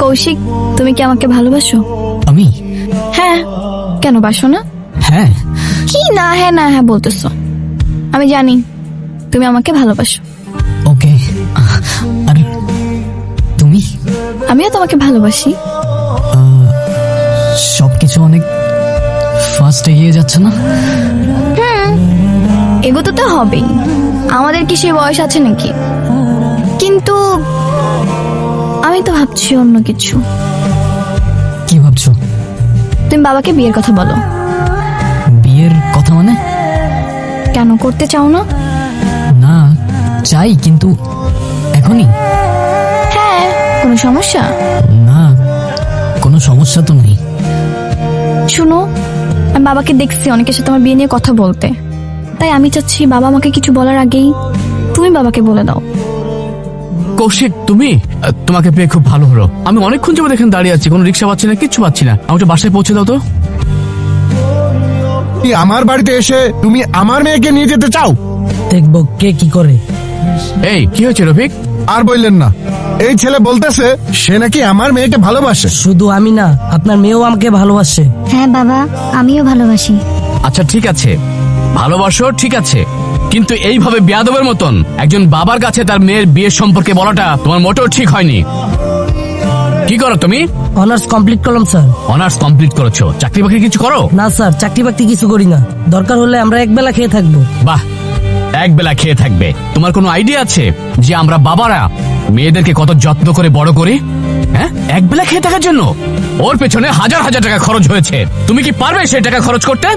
কৌশিক, তুমি কি আমাকে ভালোবাসো? আমি? হ্যাঁ, কেন বাসো না? হ্যাঁ। কি না হ্যাঁ না হ্যাঁ বলতেছো? আমি জানি তুমি আমাকে ভালোবাসো। ওকে, আর তুমি? আমিও তোমাকে ভালোবাসি। সবকিছু অনেক ফাস্ট এগিয়ে যাচ্ছে না? এগোতে তো হবেই, আমাদের কি সে বয়স আছে নাকি? কিন্তু আমি তো ভাবছি অন্য কিছু। কি ভাবছো? তুমি বাবাকে বিয়ের কথা বলো। বিয়ের কথা মানে? কেন করতে চাও না? না, চাই, কিন্তু এখনই? হ্যাঁ, কোনো সমস্যা? না, কোনো সমস্যা তো নেই। শুনো, আমি বাবাকে দেখছি অনেকের সাথে আমার বিয়ে নিয়ে কথা বলতে, তাই আমি চাচ্ছি বাবা আমাকে কিছু বলার আগেই তুমি বাবাকে বলে দাও। কৌশিক, তুমি? তোমাকে পেয়ে খুব ভালো হলো। আমি অনেকক্ষণ যাবত এখানে দাঁড়িয়ে আছি, কোনো রিক্সা পাচ্ছি না, কিচ্ছু পাচ্ছি না। আমাকে বাসায় পৌঁছে দাও তো। কি আমার বাড়িতে এসে তুমি আমার মেয়েকে নিয়ে যেতে চাও? দেখবো কে কি করে। এই, কি হয়েছে রফিক? আর বললেন না, এই ছেলে বলতেছে সে নাকি আমার মেয়েকে ভালোবাসে। শুধু আমি না, আপনার মেয়েও আমাকে ভালোবাসে। হ্যাঁ বাবা, আমিও ভালোবাসি। আচ্ছা ঠিক আছে, ভালোবাসো, ঠিক আছে, কিন্তু এইভাবে বেয়াদবের মতন একজন বাবার কাছে তার মেয়ের বিয়ের সম্পর্কে বলাটা তোমার মোটেও ঠিক হয়নি। কি করো তুমি? অনার্স কমপ্লিট করলাম স্যার। অনার্স কমপ্লিট করেছো, চাকরি বাকরি কিছু করো? না স্যার, চাকরি বাকরি কিছু করি না। দরকার হলে আমরা একবেলা খেয়ে থাকবো। বাহ, এক বেলা খেয়ে থাকবে? তোমার কোনো আইডিয়া আছে যে আমরা বাবারা মেয়েদেরকে কত যত্ন করে বড় করি? হ্যাঁ, এক বেলা খেয়ে থাকার জন্য ওর পেছনে হাজার হাজার টাকা খরচ হয়েছে। তুমি কি পারবে সেই টাকা খরচ করতে?